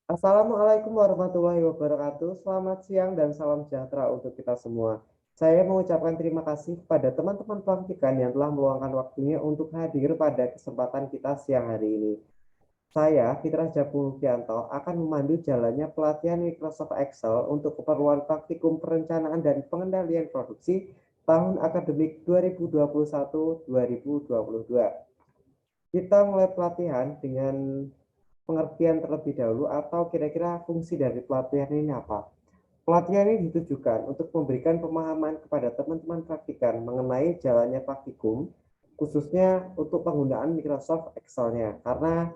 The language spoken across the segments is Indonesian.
Assalamualaikum warahmatullahi wabarakatuh. Selamat siang dan salam sejahtera untuk kita semua. Saya mengucapkan terima kasih kepada teman-teman pelantikan yang telah meluangkan waktunya untuk hadir pada kesempatan kita siang hari ini. Saya, Fitra Japulukianto, akan memandu jalannya pelatihan Microsoft Excel untuk keperluan praktikum perencanaan dan pengendalian produksi tahun akademik 2021-2022. Kita mulai pelatihan dengan pengertian terlebih dahulu atau kira-kira fungsi dari pelatihan ini apa? Pelatihan ini ditujukan untuk memberikan pemahaman kepada teman-teman praktikan mengenai jalannya praktikum, khususnya untuk penggunaan Microsoft Excel-nya. Karena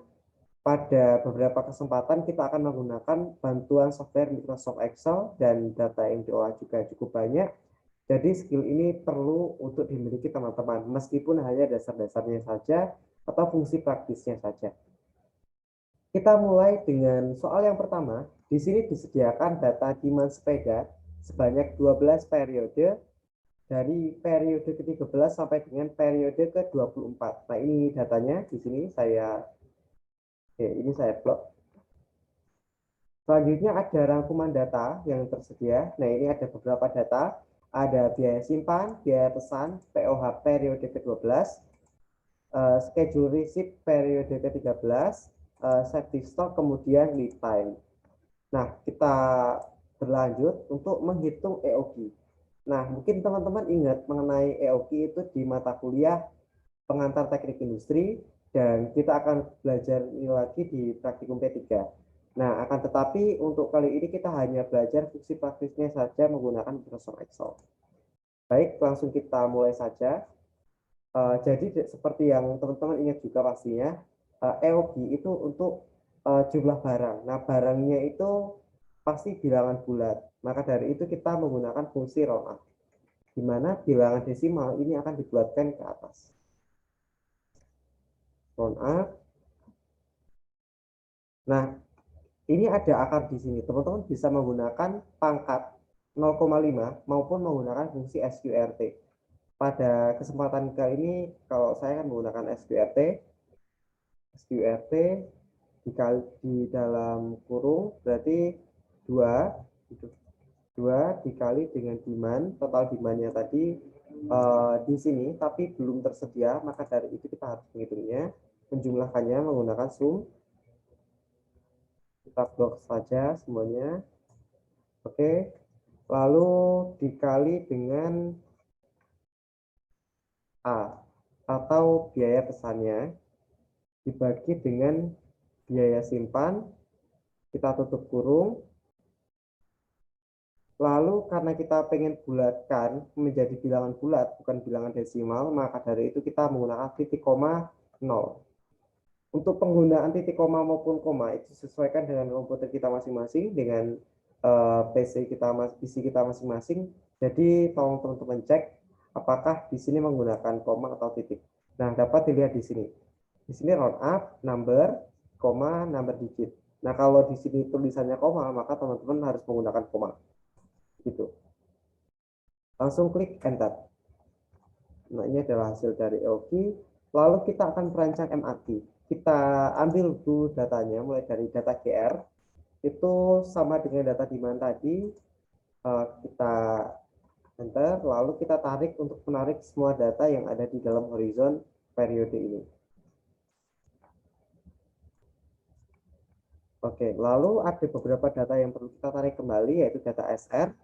pada beberapa kesempatan kita akan menggunakan bantuan software Microsoft Excel dan data yang diolah juga cukup banyak. Jadi skill ini perlu untuk dimiliki teman-teman, meskipun hanya dasar-dasarnya saja atau fungsi praktisnya saja. Kita mulai dengan soal yang pertama. Di sini disediakan data demand sepeda sebanyak 12 periode dari periode ke-13 sampai dengan periode ke-24. Nah, ini datanya di sini saya plot. Selanjutnya ada rangkuman data yang tersedia. Nah, ini ada beberapa data. Ada biaya simpan, biaya pesan, POH periode ke-12, schedule receipt periode ke-13, safety stock, kemudian lead time. Nah, kita berlanjut untuk menghitung EOQ. Nah, mungkin teman-teman ingat mengenai EOQ itu di mata kuliah pengantar teknik industri, dan kita akan belajar ini lagi di praktikum P3. Nah, akan tetapi untuk kali ini kita hanya belajar fungsi praktisnya saja menggunakan Microsoft Excel. Baik, langsung kita mulai saja. Jadi seperti yang teman-teman ingat juga pastinya, EOQ itu untuk jumlah barang. Nah, barangnya itu pasti bilangan bulat. Maka dari itu kita menggunakan fungsi round up, di mana bilangan desimal ini akan dibulatkan ke atas. Round up. Nah, ini ada akar di sini. Teman-teman bisa menggunakan pangkat 0,5 maupun menggunakan fungsi SQRT. Pada kesempatan kali ini, kalau saya akan menggunakan SQRT dikali di dalam kurung berarti 2 dikali dengan demand, total demandnya tadi di sini tapi belum tersedia, maka dari itu kita harus menghitungnya, menjumlahkannya menggunakan sum. Kita blok saja semuanya. Oke, lalu dikali dengan A atau biaya pesannya, dibagi dengan biaya simpan, kita tutup kurung. Lalu karena kita pengen bulatkan menjadi bilangan bulat, bukan bilangan desimal, maka dari itu kita menggunakan titik koma 0. Untuk penggunaan titik koma maupun koma itu disesuaikan dengan komputer kita masing-masing, dengan PC kita masing-masing. Jadi tolong teman-teman cek apakah di sini menggunakan koma atau titik. Nah, dapat dilihat di sini. Di sini round up, number, koma, number digit. Nah, kalau di sini tulisannya koma, maka teman-teman harus menggunakan koma. Gitu. Langsung klik enter. Nah, ini adalah hasil dari EOQ. Lalu kita akan merancang MAQ. Kita ambil dulu datanya, mulai dari data GR. Itu sama dengan data demand tadi. Kita enter, lalu kita tarik untuk menarik semua data yang ada di dalam horizon periode ini. Oke, lalu ada beberapa data yang perlu kita tarik kembali, yaitu data SR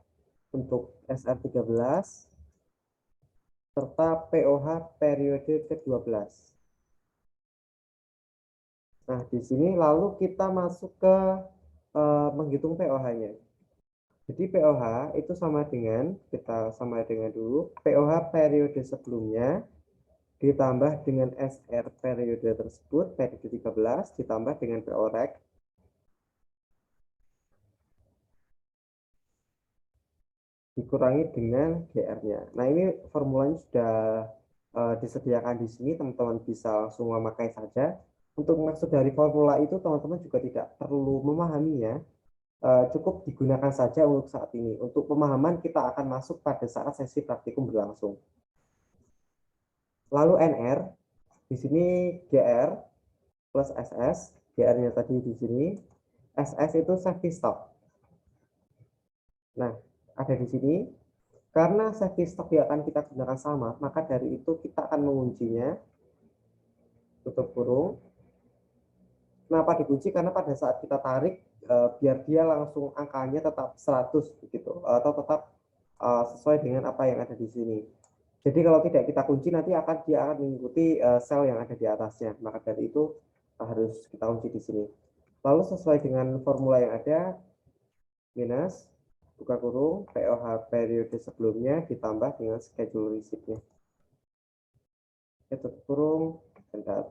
untuk SR13, serta POH periode ke-12. Nah, di sini lalu kita masuk ke menghitung POH-nya. Jadi POH itu sama dengan, kita sama dengan dulu, POH periode sebelumnya ditambah dengan SR periode tersebut, periode 13, ditambah dengan PO Rek, dikurangi dengan GR-nya. Nah, ini formulanya sudah disediakan di sini, teman-teman bisa langsung memakai saja. Untuk maksud dari formula itu, teman-teman juga tidak perlu memahaminya, cukup digunakan saja untuk saat ini. Untuk pemahaman kita akan masuk pada saat sesi praktikum berlangsung. Lalu NR, di sini GR plus SS, GR-nya tadi di sini, SS itu safety stock. Nah, ada di sini. Karena safety stock yang akan kita gunakan sama, maka dari itu kita akan menguncinya, tutup kurung. Kenapa dikunci? Karena pada saat kita tarik, biar dia langsung angkanya tetap 100 begitu, atau tetap sesuai dengan apa yang ada di sini. Jadi kalau tidak kita kunci, nanti dia akan mengikuti sel yang ada di atasnya. Maka dari itu harus kita kunci di sini. Lalu sesuai dengan formula yang ada, minus, buka kurung, POH periode sebelumnya ditambah dengan schedule receipt-nya. Tutup kurung, enter.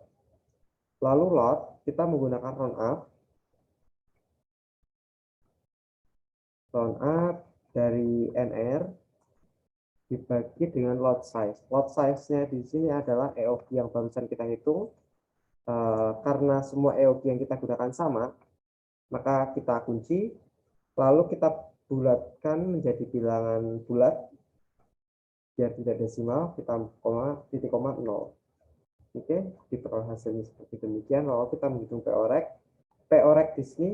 Lalu load, kita menggunakan round up dari NR dibagi dengan load size. Load size-nya di sini adalah EOQ yang barusan kita hitung. Karena semua EOQ yang kita gunakan sama, maka kita kunci, lalu kita bulatkan menjadi bilangan bulat, biar tidak desimal, kita titik koma 0. Oke, diperoleh hasilnya seperti demikian. Lalu kita menghitung PO-rec. PO-rec di sini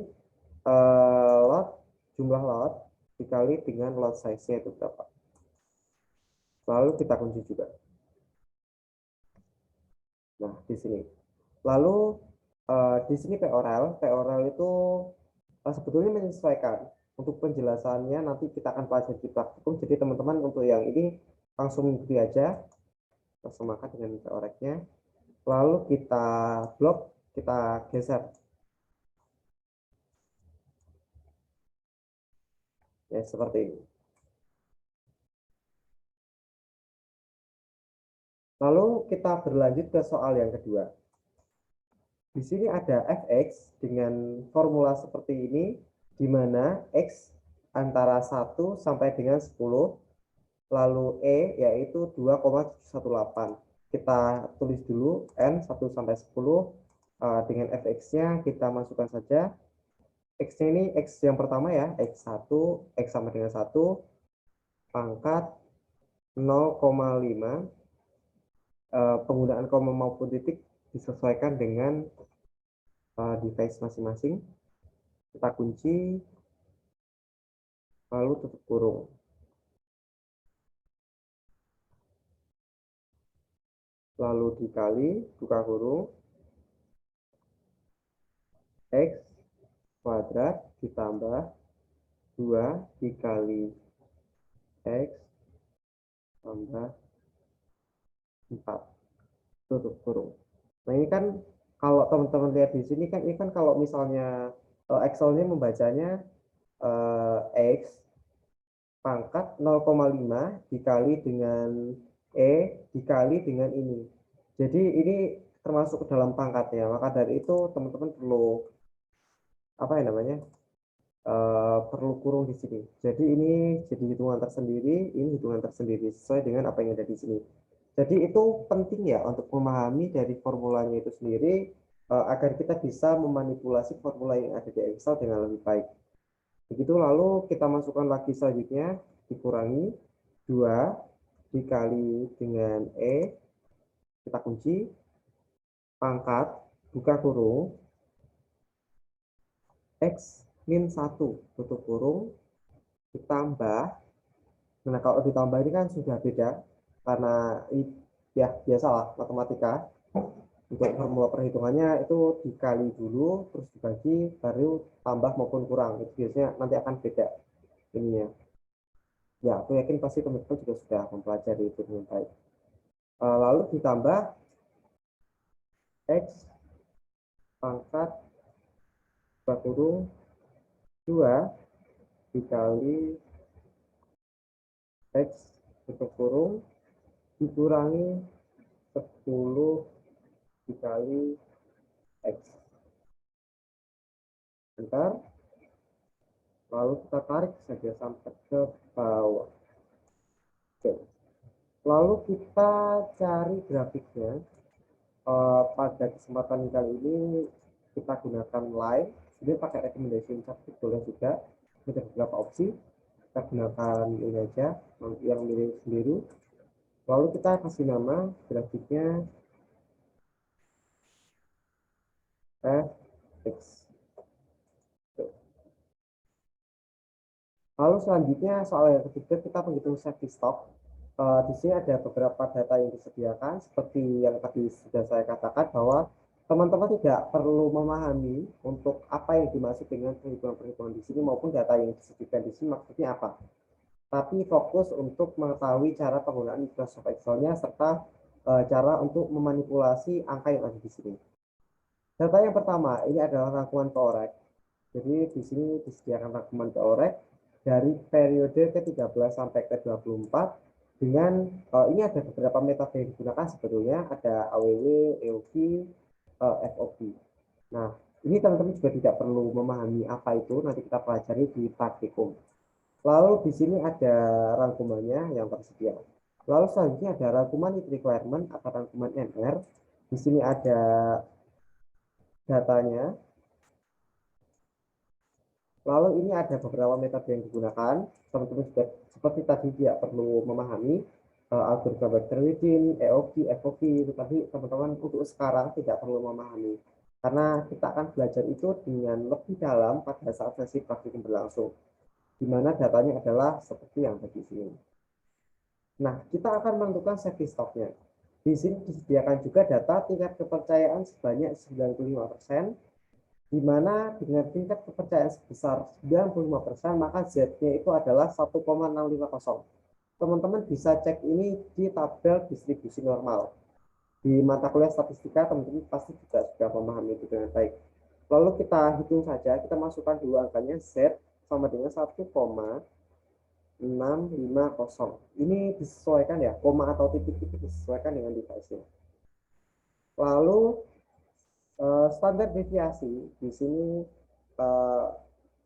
jumlah lot dikali dengan lot size-nya itu berapa. Lalu kita kunci juga. Nah, di sini. Lalu di sini PO-rel itu sebetulnya menyesuaikan. Untuk penjelasannya nanti kita akan pelajari di praktikum. Jadi teman-teman untuk yang ini langsung mengikuti aja. Langsung makan dengan PO-rec-nya. Lalu kita blok, kita geser. Ya, seperti ini. Lalu kita berlanjut ke soal yang kedua. Di sini ada fx dengan formula seperti ini, di mana x antara 1 sampai dengan 10, lalu e yaitu 2,718. Kita tulis dulu n 1 sampai 10, dengan fx-nya kita masukkan saja. X-nya ini x yang pertama ya, x1, x sama dengan 1, pangkat 0,5, penggunaan koma maupun titik disesuaikan dengan device masing-masing. Kita kunci, lalu tutup kurung. Lalu dikali, buka kurung, x kuadrat ditambah 2 dikali x tambah 4, tutup kurung. Nah ini kan kalau teman-teman lihat di sini kan, ini kan kalau misalnya Excel-nya membacanya x pangkat 0,5 dikali dengan dikali dengan ini. Jadi ini termasuk ke dalam pangkatnya. Maka dari itu teman-teman perlu apa ya namanya? Perlu kurung di sini. Jadi ini jadi hitungan tersendiri, ini hitungan tersendiri sesuai dengan apa yang ada di sini. Jadi itu penting ya untuk memahami dari formulanya itu sendiri agar kita bisa memanipulasi formula yang ada di Excel dengan lebih baik. Begitu lalu kita masukkan lagi selanjutnya, dikurangi 2 dikali dengan kita kunci, pangkat, buka kurung, x min 1, tutup kurung, ditambah. Nah, kalau ditambah ini kan sudah beda, karena ya biasalah matematika. Untuk formula perhitungannya itu dikali dulu, terus dibagi, baru tambah maupun kurang. Itu biasanya nanti akan beda ininya. Ya, aku yakin pasti teman-teman juga sudah mempelajari itu dengan baik. Lalu ditambah x pangkat buka kurung 2 dikali x tutup kurung dikurangi 10 dikali x. Bentar. Lalu kita tarik saja sampai ke bawah. Oke. Lalu kita cari grafiknya. Pada kesempatan kali ini kita gunakan line. Jadi pakai recommendation chart boleh juga. Ada beberapa opsi. Kita gunakan ini aja yang mirip sendiri. Lalu kita kasih nama grafiknya fx. Lalu selanjutnya soal yang ketiga kita menghitung safety stock. Di sini ada beberapa data yang disediakan seperti yang tadi sudah saya katakan bahwa teman-teman tidak perlu memahami untuk apa yang dimaksud dengan perhitungan-perhitungan di sini maupun data yang disediakan di sini maksudnya apa. Tapi fokus untuk mengetahui cara penggunaan Microsoft Excel-nya serta cara untuk memanipulasi angka yang ada di sini. Data yang pertama ini adalah rangkuman POREC. Jadi di sini disediakan rangkuman POREC dari periode ke-13 sampai ke-24 dengan ini ada beberapa metode yang digunakan sebetulnya, ada AWW, EOQ, FOQ. Nah, ini teman-teman juga tidak perlu memahami apa itu, nanti kita pelajari di praktikum. Lalu di sini ada rangkumannya yang tersedia. Lalu selanjutnya ada rangkuman need requirement atau rangkuman NR. Di sini ada datanya. Lalu ini ada beberapa metode yang digunakan. Teman-teman juga seperti tadi tidak perlu memahami algoritma vector within, EOQ, FOQ, tapi teman-teman untuk sekarang tidak perlu memahami. Karena kita akan belajar itu dengan lebih dalam pada saat sesi praktikum berlangsung, di mana datanya adalah seperti yang ada di sini. Nah, kita akan menentukan safety stock-nya. Di sini disediakan juga data tingkat kepercayaan sebanyak 95%, di mana dengan tingkat kepercayaan sebesar 95%, maka Z-nya itu adalah 1,650. Teman-teman bisa cek ini di tabel distribusi normal. Di mata kuliah statistika, teman-teman pasti juga sudah memahami itu dengan baik. Lalu kita hitung saja, kita masukkan dulu angkanya Z sama dengan 1,650. Ini disesuaikan ya, koma atau titik itu disesuaikan dengan device-nya. Lalu standar deviasi di sini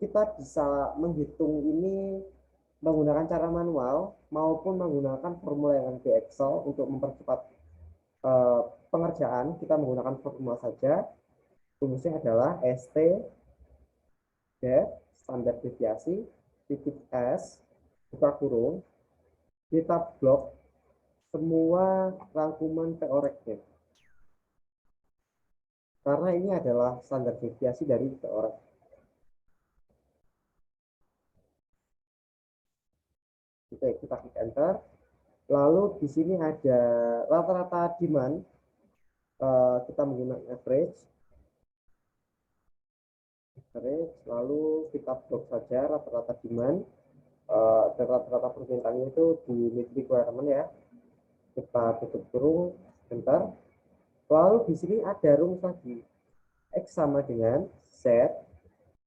kita bisa menghitung ini menggunakan cara manual maupun menggunakan formula yang ada di Excel. Untuk mempercepat pengerjaan kita menggunakan formula saja. Rumusnya adalah ST standar deviasi titik S buka kurung kita blok semua rangkuman POREC-nya. Karena ini adalah standar deviasi dari POREC. Oke, kita klik enter. Lalu di sini ada rata-rata demand. Kita menggunakan average. Lalu kita blok saja rata-rata demand. Dan rata-rata permintaannya itu di need requirement ya. Kita tutup kurung, enter. Lalu di sini ada rumus lagi. X sama dengan Z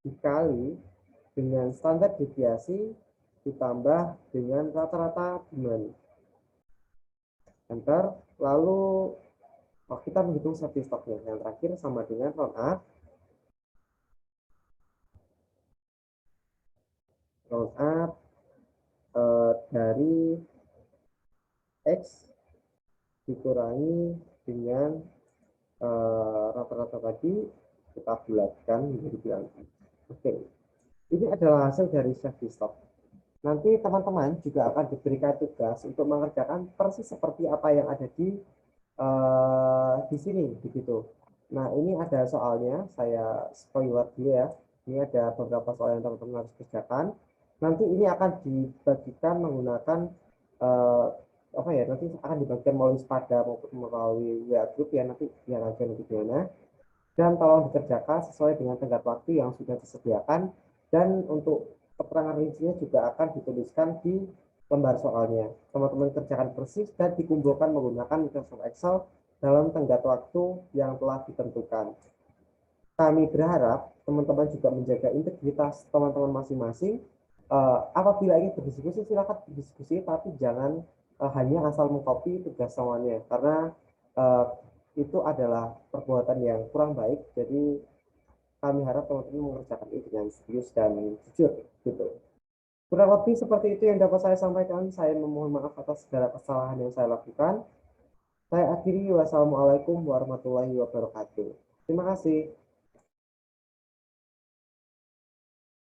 dikali dengan standar deviasi ditambah dengan rata-rata demand. Enter. Lalu kita menghitung safety stock-nya. Yang terakhir sama dengan round up. Round up dari X dikurangi dengan rata-rata tadi kita bulatkan menjadi bilangan. Oke, ini adalah hasil dari safety stock. Nanti teman-teman juga akan diberikan tugas untuk mengerjakan persis seperti apa yang ada di sini, begitu. Nah, ini ada soalnya, saya spoiler dulu ya. Ini ada beberapa soal yang teman-teman harus kerjakan. Nanti ini akan dibagikan menggunakan apa ya? Nanti akan dibagikan melalui Spada maupun melalui WA Group ya, nanti biar aja nanti gimana. Dan tolong dikerjakan sesuai dengan tenggat waktu yang sudah disediakan, dan untuk keterangan rincinya juga akan dituliskan di lembar soalnya. Teman-teman kerjakan persis dan dikumpulkan menggunakan Microsoft Excel dalam tenggat waktu yang telah ditentukan. Kami berharap teman-teman juga menjaga integritas teman-teman masing-masing. Apabila ingin berdiskusi, silakan berdiskusi, tapi jangan hanya asal mengcopy tugas semuanya, karena itu adalah perbuatan yang kurang baik. Jadi kami harap teman-teman mengerjakan ini dengan serius dan jujur, gitu. Kurang lebih seperti itu yang dapat saya sampaikan. Saya memohon maaf atas segala kesalahan yang saya lakukan. Saya akhiri, wassalamualaikum warahmatullahi wabarakatuh. Terima kasih.